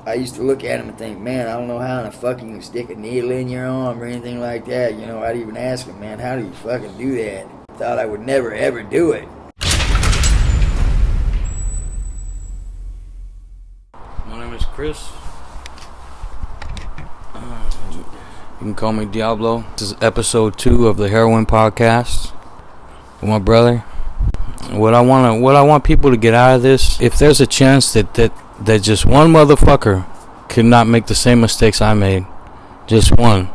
I used to look at him and think, man, I don't know how in the fuck you can stick a needle in your arm or anything like that. You know, I'd even ask him, man, how do you fucking do that? Thought I would never ever do it. My name is Chris. You can call me Diablo. This is episode 2 of the Heroin podcast with my brother. What I want people to get out of this, if there's a chance that just one motherfucker could not make the same mistakes I made, just one,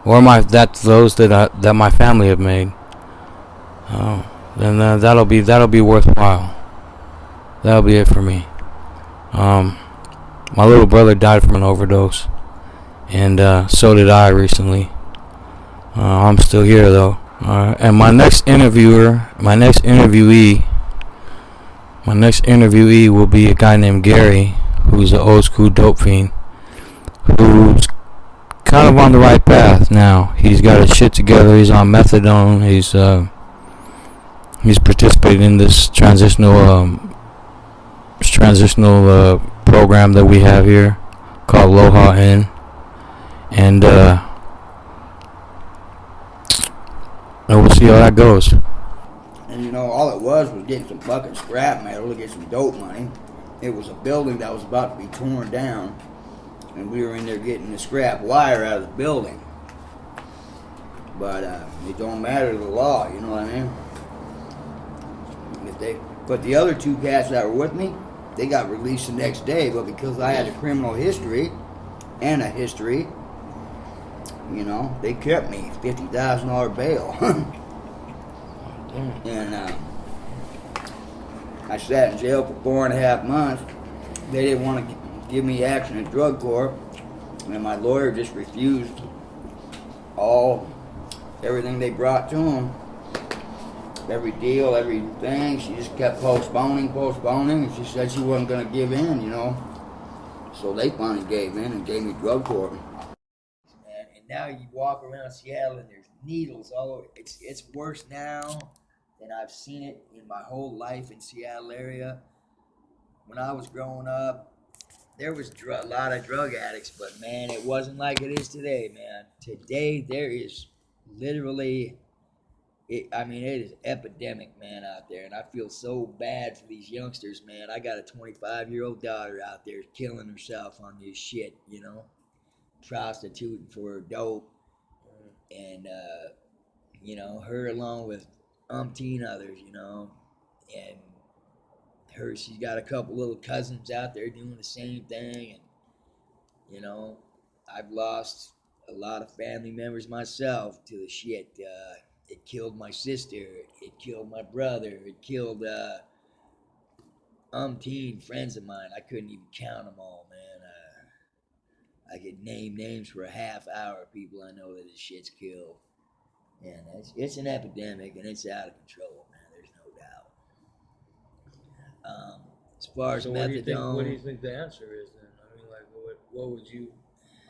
or those that my family have made, then that'll be worthwhile. That'll be it for me. My little brother died from an overdose, and so did I recently. I'm still here though. And my next interviewee will be a guy named Gary, who's an old school dope fiend, who's kind of on the right path now. He's got his shit together. He's on methadone. He's participating in this transitional program that we have here called Aloha Inn, and we'll see how that goes. And you know, all it was getting some fucking scrap metal to get some dope money. It was a building that was about to be torn down, and we were in there getting the scrap wire out of the building. But it don't matter to the law, you know what I mean? But the other two cats that were with me, they got released the next day, but because I had a criminal history and a history, you know, they kept me $50,000 bail. And I sat in jail for 4.5 months. They didn't want to give me action in drug court, and my lawyer just refused everything they brought to him. Every deal, everything. She just kept postponing, and she said she wasn't going to give in, you know. So they finally gave in and gave me drug court. And now you walk around Seattle and there's needles all over. It's worse now than I've seen it in my whole life in Seattle area. When I was growing up, there was a lot of drug addicts, but man, it wasn't like it is today, man. Today there is literally, it is epidemic, man, out there, and I feel so bad for these youngsters, man. I got a 25-year-old daughter out there killing herself on this shit, you know, prostituting for her dope, and you know, her along with umpteen others, you know, and she's got a couple little cousins out there doing the same thing, and you know, I've lost a lot of family members myself to the shit. It killed my sister, it killed my brother, it killed umpteen friends of mine. I couldn't even count them all, man. I could name names for a half hour of people I know that this shit's killed. And it's an epidemic, and it's out of control, man. There's no doubt. As far as methadone, What do you think the answer is then? I mean, like, what would you?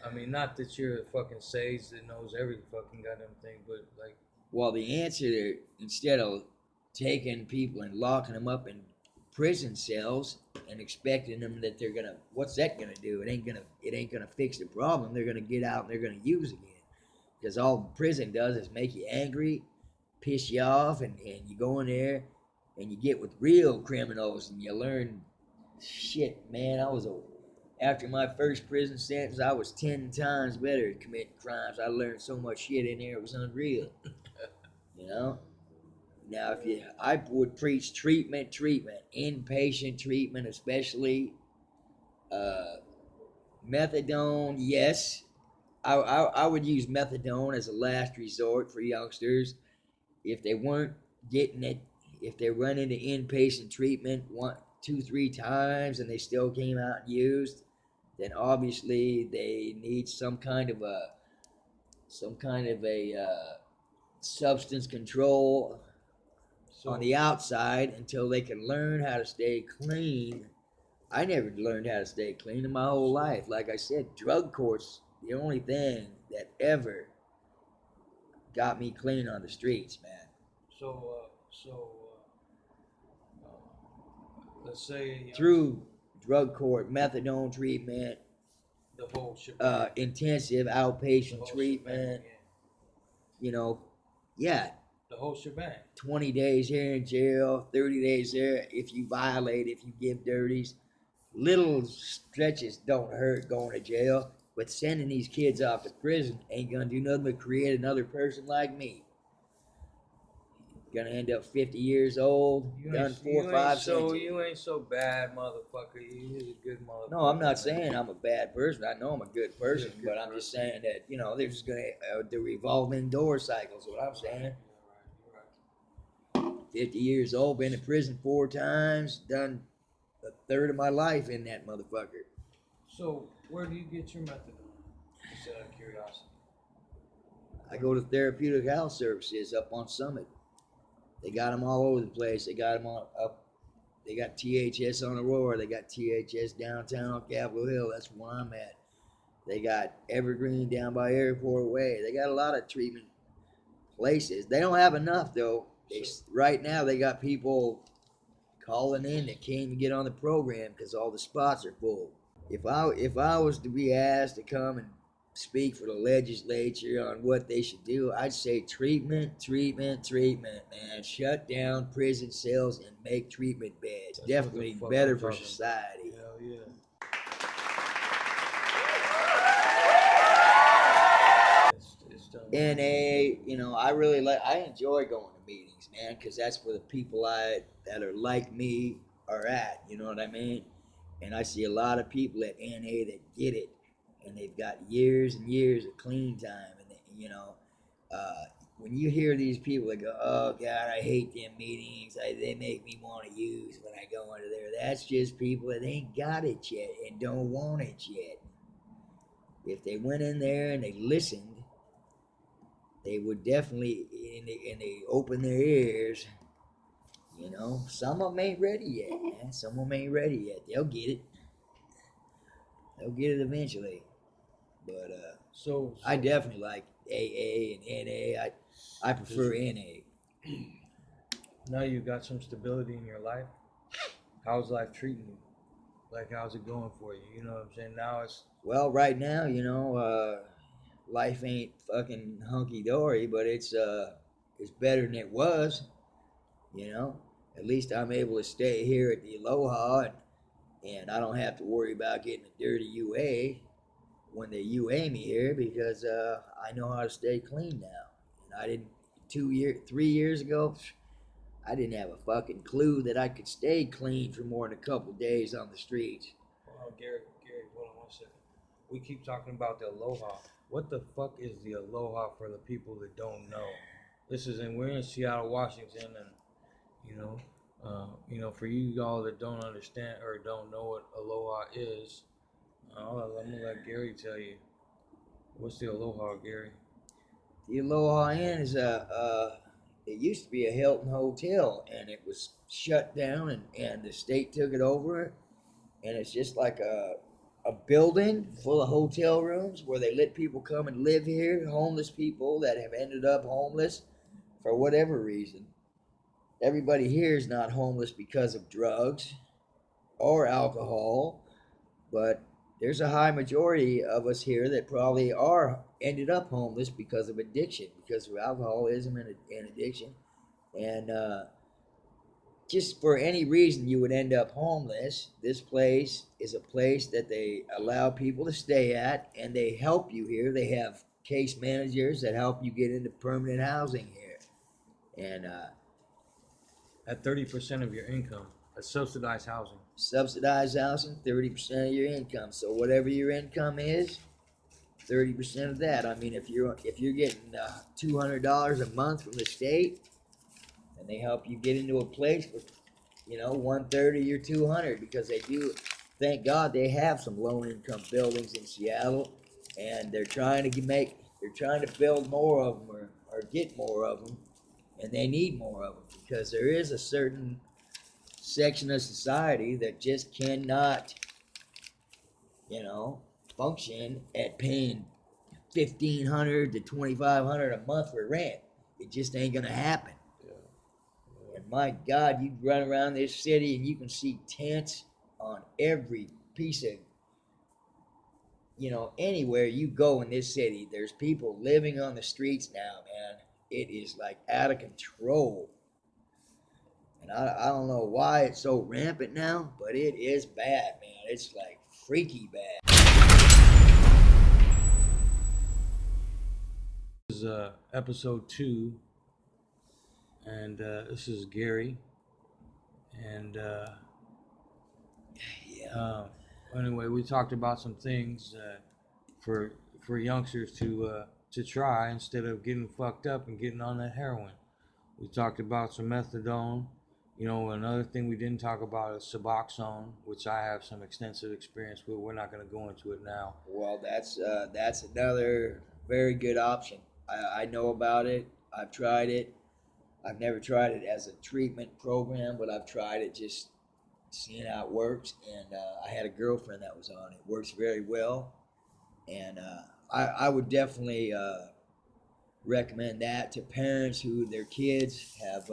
I mean, not that you're a fucking sage that knows every fucking goddamn thing, but like. Well, the answer, instead of taking people and locking them up in prison cells and expecting them that they're gonna, what's that gonna do? It ain't gonna fix the problem. They're gonna get out and they're gonna use again. Because all prison does is make you angry, piss you off, and you go in there and you get with real criminals and you learn shit, man. After my first prison sentence, I was 10 times better at committing crimes. I learned so much shit in there, it was unreal. You know? Now, I would preach treatment, inpatient treatment especially. Methadone, yes. I would use methadone as a last resort for youngsters. If they weren't getting it, if they run into inpatient treatment 1, 2, 3 times and they still came out and used, then obviously they need some kind of a substance control on the outside until they can learn how to stay clean. I never learned how to stay clean in my whole life. Like I said, drug court's the only thing that ever got me clean on the streets, man. So let's say through drug court, methadone treatment, The whole shebang. intensive The outpatient whole treatment. shebang, You know, yeah, the whole shebang. 20 days here in jail, 30 days there if you violate, if you give dirties. Little stretches don't hurt going to jail, but sending these kids off to prison ain't gonna do nothing but create another person like me. Gonna end up 50 years old, done 4 or 5 centuries. You ain't so bad, motherfucker. You a good motherfucker. No, I'm not saying I'm a bad person. I know I'm a good person, Good but I'm just saying that, you know, there's gonna the revolving door cycle's what I'm saying. You're right. 50 years old, been in prison 4 times, done a third of my life in that motherfucker. So, where do you get your methadone? Just out of curiosity. I go to Therapeutic Health Services up on Summit. They got them all over the place. They got them on up. They got THS on Aurora. They got THS downtown on Capitol Hill. That's where I'm at. They got Evergreen down by Airport Way. They got a lot of treatment places. They don't have enough though. Right now they got people calling in that can't even get on the program because all the spots are full. If I was to be asked to come and speak for the legislature on what they should do, I'd say treatment, man. Shut down prison cells and make treatment beds. That's definitely what the fuck better I'm for talking society. Hell yeah. NA, you know, I enjoy going to meetings, man, because that's where the people that are like me are at. You know what I mean? And I see a lot of people at NA that get it, and they've got years and years of clean time, and you know, when you hear these people that go, "Oh God, I hate them meetings. They make me want to use when I go into there." That's just people that ain't got it yet and don't want it yet. If they went in there and they listened, they would definitely, and they open their ears. You know, some of them ain't ready yet, man. Some of them ain't ready yet. They'll get it. They'll get it eventually. But so I definitely like AA and NA. I prefer NA. Now you got some stability in your life. How's life treating you? Like, how's it going for you? You know what I'm saying? Now it's... Well, right now, you know, life ain't fucking hunky dory, but it's better than it was. You know, at least I'm able to stay here at the Aloha, and I don't have to worry about getting a dirty UA when they UA me here because I know how to stay clean now. And I didn't 3 years ago. I didn't have a fucking clue that I could stay clean for more than a couple days on the streets. Oh, Gary, hold on 1 second. We keep talking about the Aloha. What the fuck is the Aloha for the people that don't know? We're in Seattle, Washington, and you know, for you all that don't understand or don't know what Aloha is, I'm gonna let Gary tell you. What's the Aloha, Gary? The Aloha Inn is it used to be a Hilton hotel, and it was shut down, and the state took it over, and it's just like a building full of hotel rooms where they let people come and live here, homeless people that have ended up homeless for whatever reason. Everybody here is not homeless because of drugs or alcohol, but there's a high majority of us here that probably are ended up homeless because of addiction, because of alcoholism and addiction. And just for any reason you would end up homeless, this place is a place that they allow people to stay at, and they help you here. They have case managers that help you get into permanent housing here. And at 30% of your income, that's subsidized housing. Subsidized housing, 30% of your income. So whatever your income is, 30% of that. I mean, if you're getting $200 a month from the state, and they help you get into a place with, you know, 130 or 200, because they do. Thank God they have some low income buildings in Seattle, and they're trying to build more of them or get more of them, and they need more of them because there is a certain section of society that just cannot, you know, function at paying $1,500 to $2,500 a month for rent. It just ain't gonna happen. Yeah. And my God, you run around this city and you can see tents on every piece of, anywhere you go in this city, there's people living on the streets now, man. It is like out of control. And I don't know why it's so rampant now, but it is bad, man. It's like freaky bad. This is episode 2, and this is Gary. And anyway, we talked about some things for youngsters to try instead of getting fucked up and getting on that heroin. We talked about some methadone. Another thing we didn't talk about is Suboxone, which I have some extensive experience with. We're not going to go into it now. Well, that's another very good option. I know about it. I've tried it. I've never tried it as a treatment program, but I've tried it just seeing how it works. And I had a girlfriend that was on it. It works very well. And I would definitely recommend that to parents who their kids have,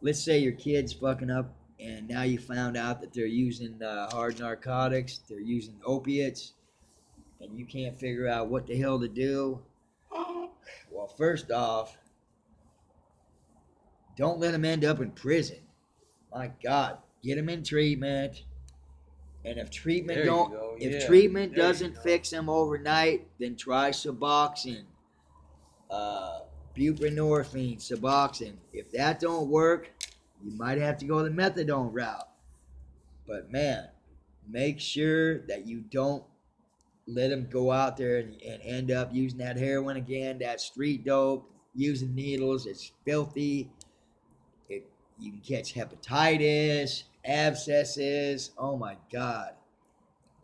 let's say your kid's fucking up and now you found out that they're using hard narcotics, they're using opiates, and you can't figure out what the hell to do. Well, first off, don't let them end up in prison. My God, get them in treatment. And if treatment doesn't fix them overnight, then try Suboxone, buprenorphine, Suboxone. If that don't work, you might have to go the methadone route. But man, make sure that you don't let them go out there and end up using that heroin again, that street dope, using needles. It's filthy. You can catch hepatitis, abscesses. Oh my God.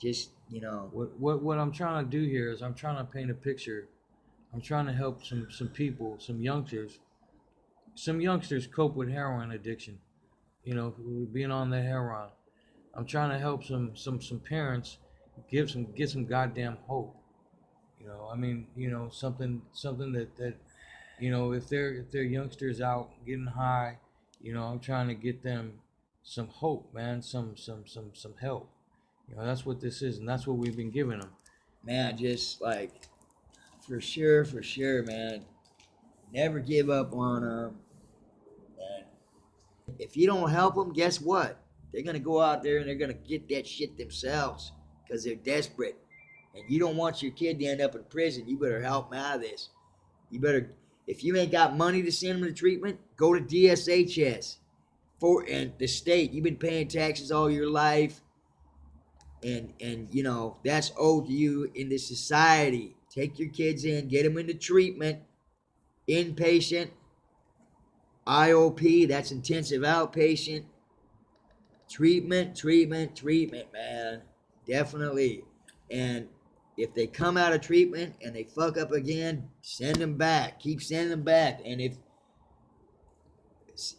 Just, What I'm trying to do here is I'm trying to paint a picture. I'm trying to help some people, some youngsters. Some youngsters cope with heroin addiction. Being on the heroin. I'm trying to help some parents get some goddamn hope. Something that if they're youngsters out getting high, I'm trying to get them some hope, man, some help. That's what this is, and that's what we've been giving them. Man, just like for sure, man. Never give up on them. And if you don't help them, guess what? They're gonna go out there and they're gonna get that shit themselves because they're desperate. And you don't want your kid to end up in prison. You better help them out of this. You better, if you ain't got money to send them to treatment, go to DSHS. And the state, you've been paying taxes all your life. And that's owed to you in this society. Take your kids in, get them into treatment, inpatient, IOP, that's intensive outpatient. Treatment, man. Definitely. And if they come out of treatment and they fuck up again, send them back. Keep sending them back. And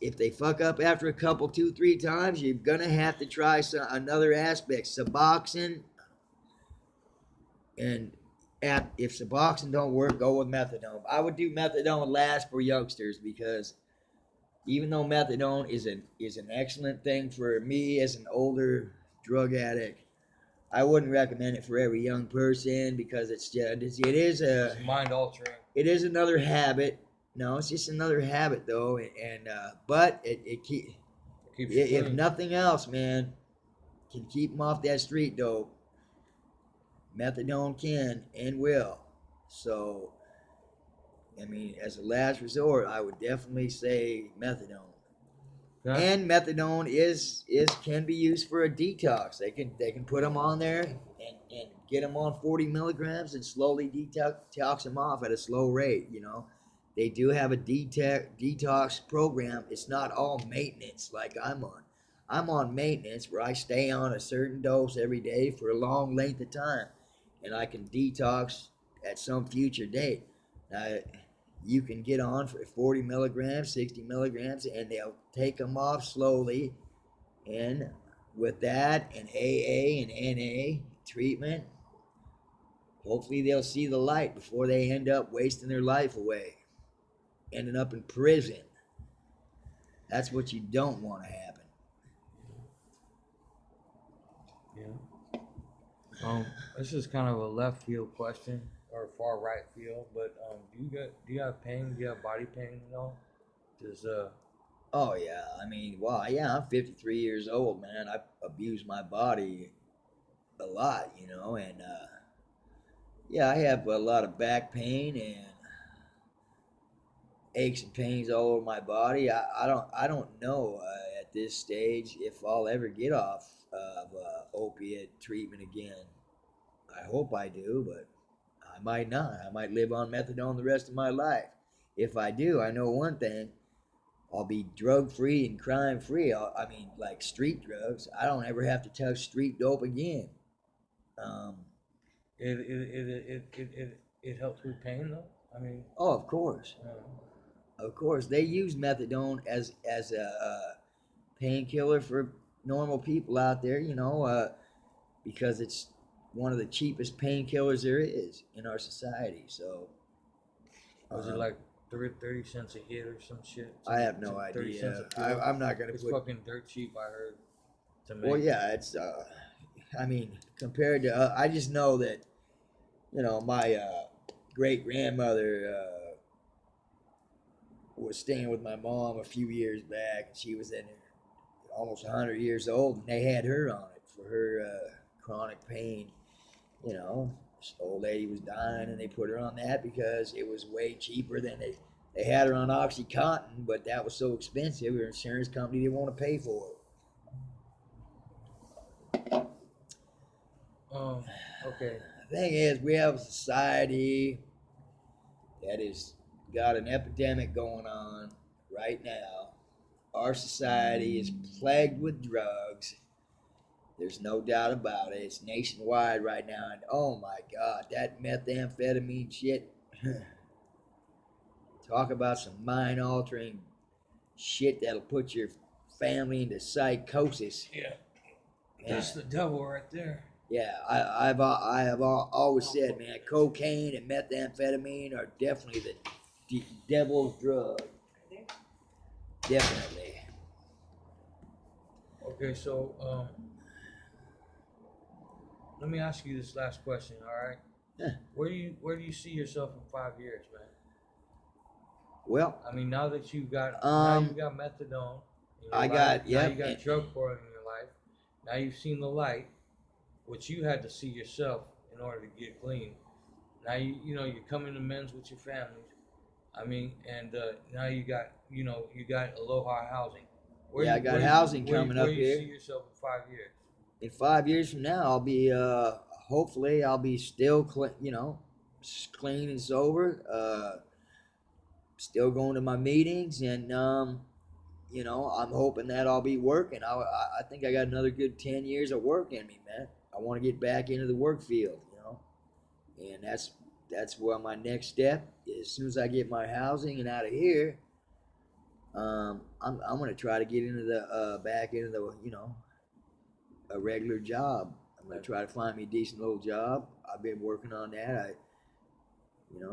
if they fuck up after a couple, 2-3 times, you're gonna have to try another aspect. Suboxone. And if Suboxone don't work, go with methadone. I would do methadone last for youngsters because even though methadone is an excellent thing for me as an older drug addict, I wouldn't recommend it for every young person because it's mind altering. It is another habit. No, it's just another habit though, but it keeps if nothing else, man, can keep them off that street dope. Methadone can and will. So, as a last resort, I would definitely say methadone. Okay. And methadone can be used for a detox. They can put them on there and get them on 40 milligrams and slowly detox them off at a slow rate. They do have a detox program. It's not all maintenance like I'm on. I'm on maintenance where I stay on a certain dose every day for a long length of time, and I can detox at some future date. Now, you can get on for 40 milligrams, 60 milligrams, and they'll take them off slowly. And with that and AA and NA treatment, hopefully they'll see the light before they end up wasting their life away, ending up in prison. That's what you don't want to happen. This is kind of a left field question or far right field, but do you have pain? Do you have body pain? You know, does Oh yeah, I mean, well, yeah, I'm 53 years old, man. I abuse my body a lot, and yeah, I have a lot of back pain and aches and pains all over my body. I don't know at this stage if I'll ever get off of opiate treatment again. I hope I do, but I might not. I might live on methadone the rest of my life. If I do, I know one thing. I'll be drug free and crime free. I mean, like street drugs. I don't ever have to touch street dope again. Um, it helps with pain though? I mean, oh, of course. Of course, they use methadone as a painkiller for normal people out there, because it's one of the cheapest painkillers there is in our society. So, was it like 30 cents a hit or some shit? I have no idea. I'm not gonna It's put. fucking dirt cheap, I heard. To make. Well, yeah, it's. I mean, compared to, I just know that, my great grandmother was staying with my mom a few years back. She was in almost 100 years old, and they had her on it for her chronic pain. This old lady was dying, and they put her on that because it was way cheaper than they had her on OxyContin, but that was so expensive, her insurance company didn't want to pay for it. Okay. The thing is, we have a society that has got an epidemic going on right now. Our society is plagued with drugs. There's no doubt about it. It's nationwide right now, and oh my God, that methamphetamine shit. Talk about some mind-altering shit that'll put your family into psychosis. Yeah. That's the devil right there. Yeah, I have always said, man, cocaine and methamphetamine are definitely the devil's drug. Definitely. Okay, so let me ask you this last question. All right. Yeah. Where do you see yourself in 5 years, man? Well, I mean, now that you've got methadone, now you got drug court in your life. Now you've seen the light, which you had to see yourself in order to get clean. Now you're coming to men's with your families. I mean, and now you got Aloha housing. I got housing coming up here. Where do you see yourself in 5 years? In 5 years from now, I'll be hopefully I'll be still clean and sober. Still going to my meetings, and I'm hoping that I'll be working. I think I got another good 10 years of work in me, man. I want to get back into the work field, and that's where my next step is. As soon as I get my housing and out of here, I'm going to try to get into the back into the a regular job. I'm going to try to find me a decent little job. I've been working on that.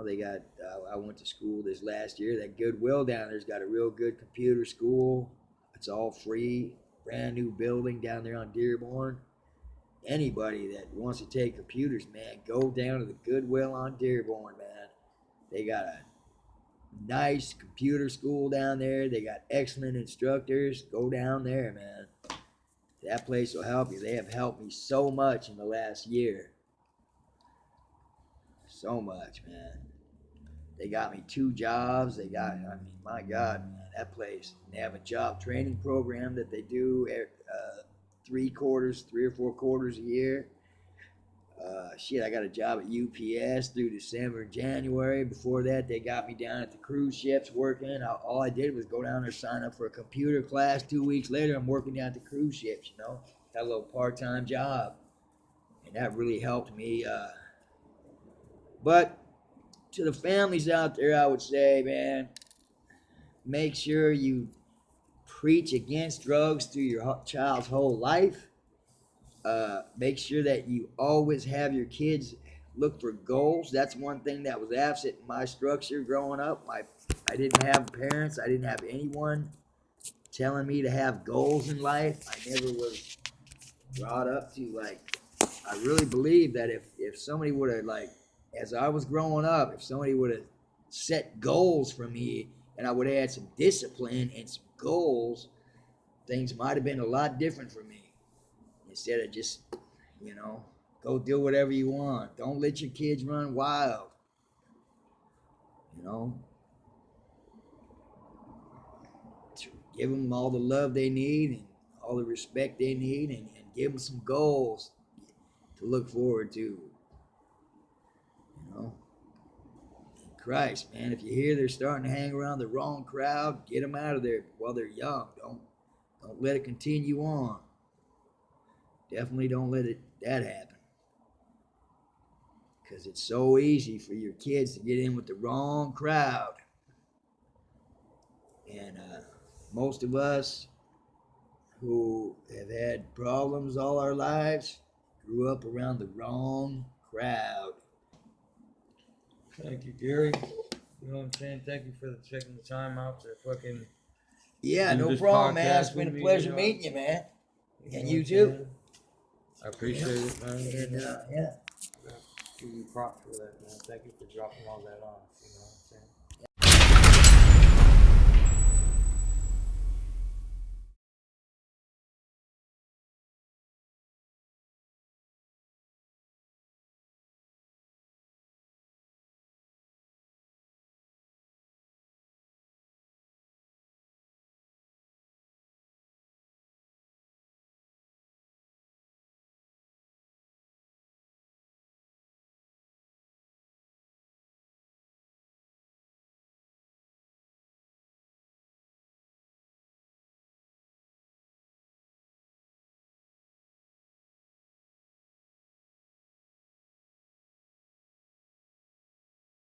They got, I went to school this last year. That Goodwill down there's got a real good computer school. It's all free, brand new building down there on Dearborn. Anybody that wants to take computers, man, go down to the Goodwill on Dearborn, man. They got a nice computer school down there. They got excellent instructors. Go down there, man. That place will help you. They have helped me so much in the last year. So much, man. They got me 2 jobs. My God, man, that place. They have a job training program that they do 3 or 4 quarters a year. I got a job at UPS through December and January. Before that, they got me down at the cruise ships working. All I did was go down there, sign up for a computer class. 2 weeks later, I'm working down at the cruise ships, Got a little part-time job. And that really helped me. But to the families out there, I would say, man, make sure you preach against drugs through your child's whole life. Make sure that you always have your kids look for goals. That's one thing that was absent in my structure growing up. I didn't have parents. I didn't have anyone telling me to have goals in life. I never was brought up to I really believe that if somebody would have, like, as I was growing up, if somebody would have set goals for me and I would have had some discipline and some goals, things might have been a lot different for me. Instead of just, go do whatever you want. Don't let your kids run wild. Give them all the love they need and all the respect they need, and give them some goals to look forward to. Christ, man, if you hear they're starting to hang around the wrong crowd, get them out of there while they're young. Don't let it continue on. Definitely don't let that happen. Because it's so easy for your kids to get in with the wrong crowd. And most of us who have had problems all our lives grew up around the wrong crowd. Thank you, Gary. You know what I'm saying? Thank you for taking the time out to fucking. Yeah, do no this problem, man. podcast It's been a with me, pleasure meeting you, man. And you too. I appreciate it, man. And yeah. Give you props for that, man. Thank you for dropping all that off.